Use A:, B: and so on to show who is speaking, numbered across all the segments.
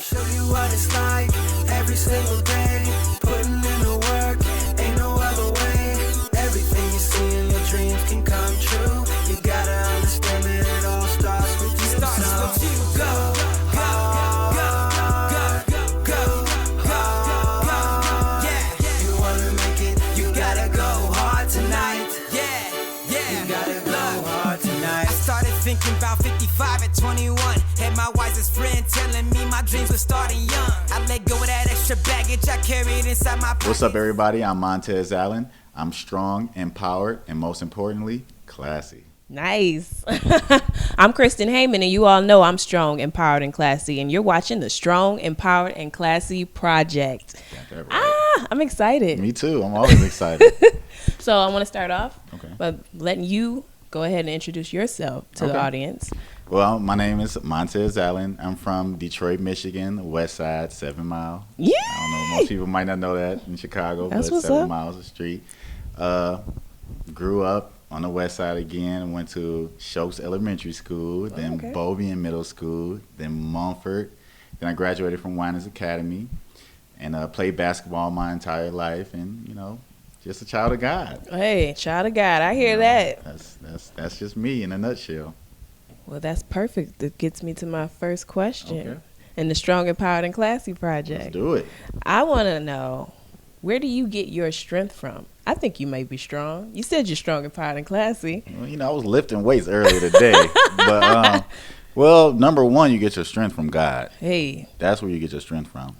A: Show you what it's like every single day. Putting in the work, ain't no other way. Everything you see in your dreams can come true. You gotta understand that it all starts with you. Starts with you. Go, go, go, go, go, go. Yeah, you wanna make it, you gotta go hard tonight. Yeah, you gotta go hard tonight. I started thinking about 55 at 21. Had my wisest friend telling me my dreams were starting young. I let go of that extra baggage I carried inside my pocket.
B: What's up, everybody? I'm Montezz Allen. I'm strong, empowered, and most importantly, classy.
C: Nice. I'm Kristen Hayman, and you all know I'm strong, empowered, and classy. And you're watching the Strong, Empowered, and Classy Project.
B: Got that right.
C: I'm excited.
B: Me too. I'm always excited.
C: So I want to start off
B: Okay.
C: by letting you go ahead and introduce yourself to the audience.
B: Well, my name is Montezz Allen. I'm from Detroit, Michigan, West Side, 7 Mile.
C: Yeah.
B: I don't know. Most people might not know that in Chicago,
C: That's
B: but
C: what's
B: 7
C: up.
B: miles of street. Grew up on the West Side again. Went to Shokes Elementary School, then
C: okay.
B: Bovian Middle School, then Mumford. Then I graduated from Winers Academy and played basketball my entire life, and just a child of God.
C: Hey, child of God, I hear that.
B: That's just me in a nutshell.
C: Well, that's perfect. That gets me to my first question.
B: Okay.
C: In the Strong, Empowered, and Classy Project.
B: Let's do it.
C: I want to know, where do you get your strength from? I think you may be strong. You said you're strong, empowered, and classy.
B: Well, I was lifting weights earlier today. But, well, number one, you get your strength from God.
C: Hey.
B: That's where you get your strength from,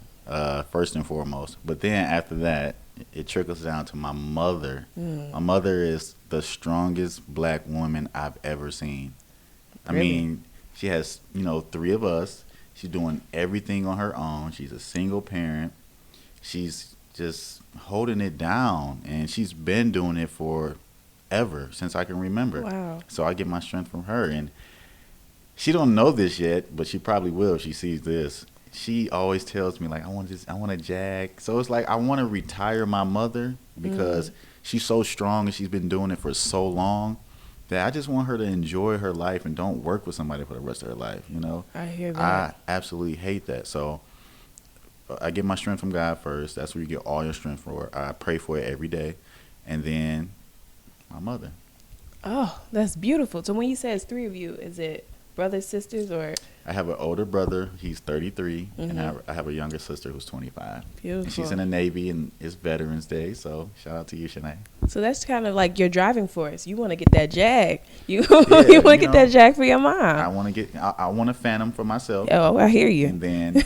B: first and foremost. But then after that, it trickles down to my mother. My mother is the strongest black woman I've ever seen.
C: Really?
B: I mean, she has, 3 of us. She's doing everything on her own. She's a single parent. She's just holding it down, and she's been doing it forever, since I can remember.
C: Wow.
B: So I get my strength from her, and she don't know this yet, but she probably will if she sees this. She always tells me, like, I want a Jag. So it's like I want to retire my mother because she's so strong and she's been doing it for so long that I just want her to enjoy her life and don't work with somebody for the rest of her life,
C: I hear that.
B: I absolutely hate that. So I get my strength from God first. That's where you get all your strength for. I pray for it every day. And then my mother.
C: Oh, that's beautiful. So when you say it's 3 of you, is it brothers, sisters, or?
B: I have an older brother. He's 33. And I have a younger sister who's 25.
C: Beautiful.
B: And she's in the Navy, and it's Veterans Day. So shout out to you, Shanae.
C: So that's kind of like your driving force. You want to get that Jag. You
B: Yeah,
C: you want to get that Jag for your mom.
B: I want a Phantom for myself.
C: Oh, I hear you.
B: And then,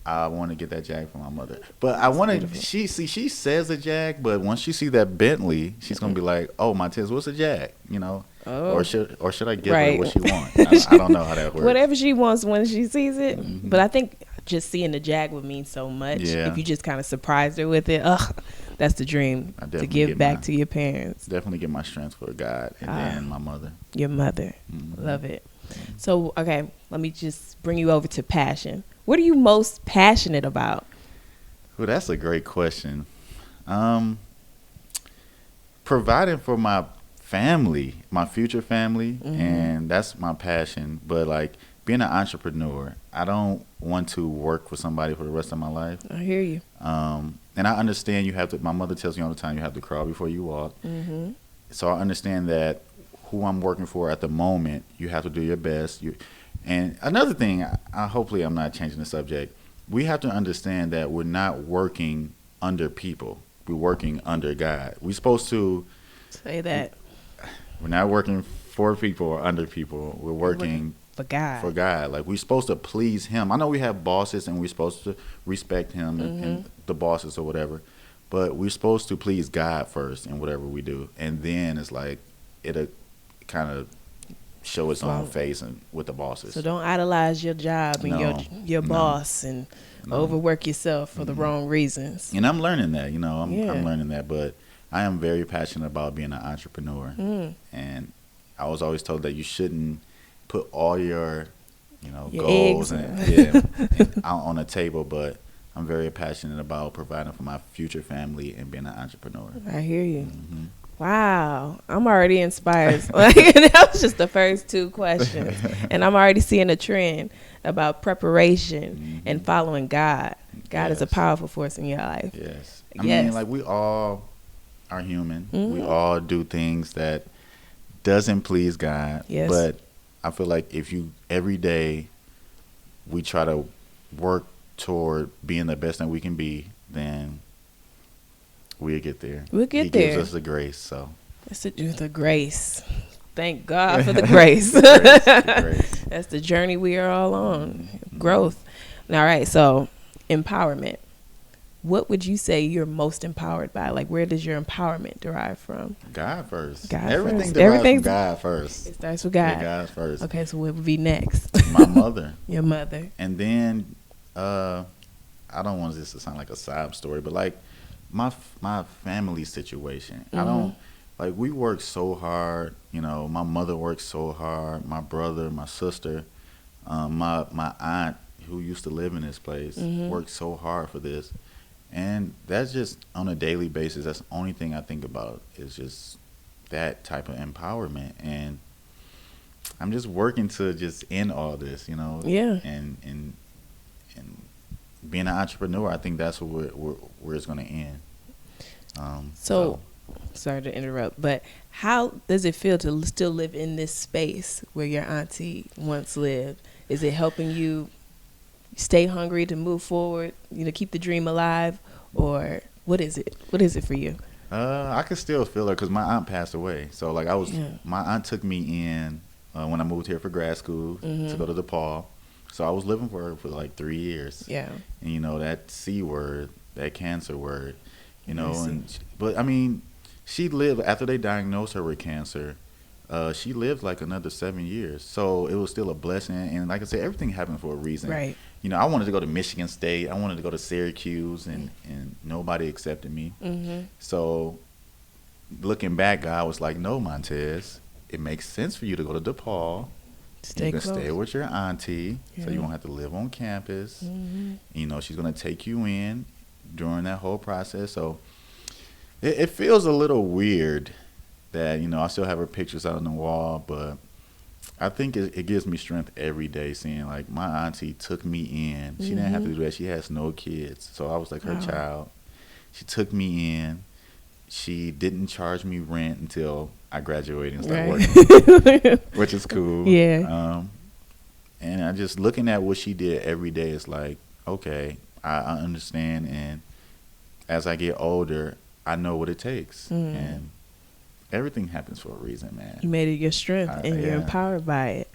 B: I want to get that Jag for my mother. But I want to, she says a Jag, but once she see that Bentley, she's going to be like, oh, Montezz, what's a Jag?
C: Oh.
B: Or should I give
C: Right.
B: her what she wants? I don't know how that works.
C: Whatever she wants when she sees it. But I think just seeing the Jag would mean so much.
B: Yeah.
C: If you just kind of surprised her with it. That's the dream,
B: I
C: to
B: definitely
C: give
B: get
C: back to your parents.
B: Definitely get my strength for God and then my mother.
C: Your mother. Love it. So, okay, let me just bring you over to passion. What are you most passionate about?
B: Well, that's a great question. Providing for my family, my future family, and that's my passion. But like being an entrepreneur, I don't want to work for somebody for the rest of my life.
C: I hear you.
B: And I understand you have to. My mother tells me all the time, you have to crawl before you walk. So I understand that who I'm working for at the moment, you have to do your best. And another thing, hopefully I'm not changing the subject. We have to understand that we're not working under people. We're working under God. We're supposed to
C: Say that.
B: We're not working for people or under people. We're working
C: for God.
B: For God. Like, we're supposed to please Him. I know we have bosses and we're supposed to respect Him and the bosses or whatever, but we're supposed to please God first in whatever we do. And then it's like it'll kind of show its own face and with the bosses.
C: So don't idolize your job and your boss and overwork yourself for the wrong reasons.
B: And I'm learning that, I'm learning that, but I am very passionate about being an entrepreneur. And I was always told that you shouldn't put all your goals and out on the table, but I'm very passionate about providing for my future family and being an entrepreneur.
C: I hear you. Wow, I'm already inspired. Like, that was just the first 2 questions, and I'm already seeing a trend about preparation and following God. God is a powerful force in your life.
B: Yes. I mean, like, we all are human. We all do things that doesn't please God.
C: Yes.
B: But I feel like if you every day we try to work toward being the best that we can be, then we'll get there.
C: We'll get
B: he
C: there.
B: He gives us the grace. So
C: it's the grace. Thank God for the grace.
B: The grace.
C: That's the journey we are all on. Growth. All right. So empowerment. What would you say you're most empowered by? Like, where does your empowerment derive from?
B: God first.
C: God
B: Everything
C: first.
B: derives from God first.
C: It starts with God.
B: Yeah, God first.
C: Okay, so what would be next?
B: My mother.
C: Your mother.
B: And then, I don't want this to sound like a sob story, but like my family situation. I don't, like, we work so hard. You know, my mother works so hard. My brother, my sister, my aunt who used to live in this place worked so hard for this. And that's just on a daily basis. That's the only thing I think about is just that type of empowerment. And I'm just working to just end all this, you know.
C: Yeah.
B: And being an entrepreneur, I think that's where it's going to end. So,
C: sorry to interrupt, but how does it feel to still live in this space where your auntie once lived? Is it helping you stay hungry to move forward, you know, keep the dream alive, or what is it? What is it for you?
B: I can still feel her because my aunt passed away. So like my aunt took me in when I moved here for grad school to go to DePaul. So I was living for her for like 3 years.
C: Yeah.
B: And you know, that C word, that cancer word, you know, but I mean, she lived after they diagnosed her with cancer. She lived like another 7 years. So it was still a blessing. And like I said, everything happened for a reason.
C: Right.
B: You know, I wanted to go to Michigan State. I wanted to go to Syracuse, and nobody accepted me. So looking back, God was like, no, Montezz, it makes sense for you to go to DePaul. You can stay with your auntie, so you won't have to live on campus. You know, she's going to take you in during that whole process. So it feels a little weird that, you know, I still have her pictures out on the wall, but I think it gives me strength every day seeing, like, my auntie took me in. She didn't have to do that. She has no kids. So I was like her child. She took me in. She didn't charge me rent until I graduated and started working, which is cool.
C: Yeah.
B: And I just looking at what she did every day is like, okay, I understand. And as I get older, I know what it takes. And everything happens for a reason, man.
C: You made it your strength, and you're empowered by it.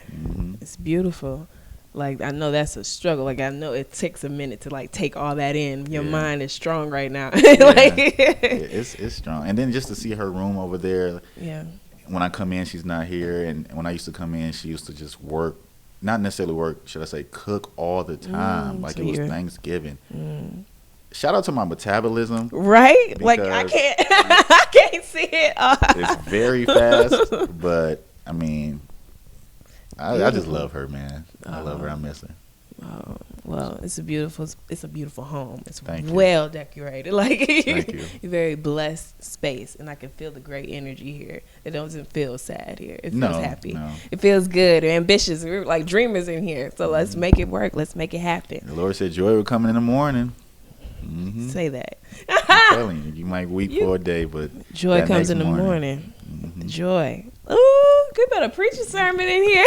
C: It's beautiful. Like, I know that's a struggle. Like, I know it takes a minute to, like, take all that in. Your mind is strong right now.
B: It's strong. And then just to see her room over there.
C: Yeah.
B: When I come in, she's not here. And when I used to come in, she used to just work. Not necessarily work, should I say, cook all the time. Like, it was Thanksgiving. Shout out to my metabolism.
C: Right? Like, I can't I can't see it.
B: It's very fast, but I mean, I just love her, man. I love her. I miss her.
C: Oh, well, it's a beautiful home. It's
B: Thank
C: well decorated. Like,
B: Thank you.
C: You're very blessed space, and I can feel the great energy here. It doesn't feel sad here. It feels happy.
B: No.
C: It feels good. We're ambitious. We're like dreamers in here. So let's make it work. Let's make it happen.
B: The Lord said joy will come in the morning.
C: Say that.
B: I'm telling you, you might weep for a day, but
C: joy comes in the morning. Joy. Ooh, you better preach a sermon in here.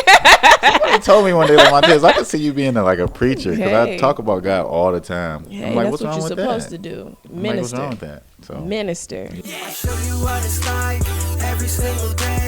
B: Somebody told me one day, like, Montezz, I could see you being like a preacher because I talk about God all the time.
C: Hey,
B: I'm like,
C: that's
B: what's
C: what
B: wrong
C: you're
B: with
C: supposed
B: that?
C: to do.
B: I'm
C: Minister.
B: like, what's wrong with that? So
C: Minister.
A: I show you what it's like every single day.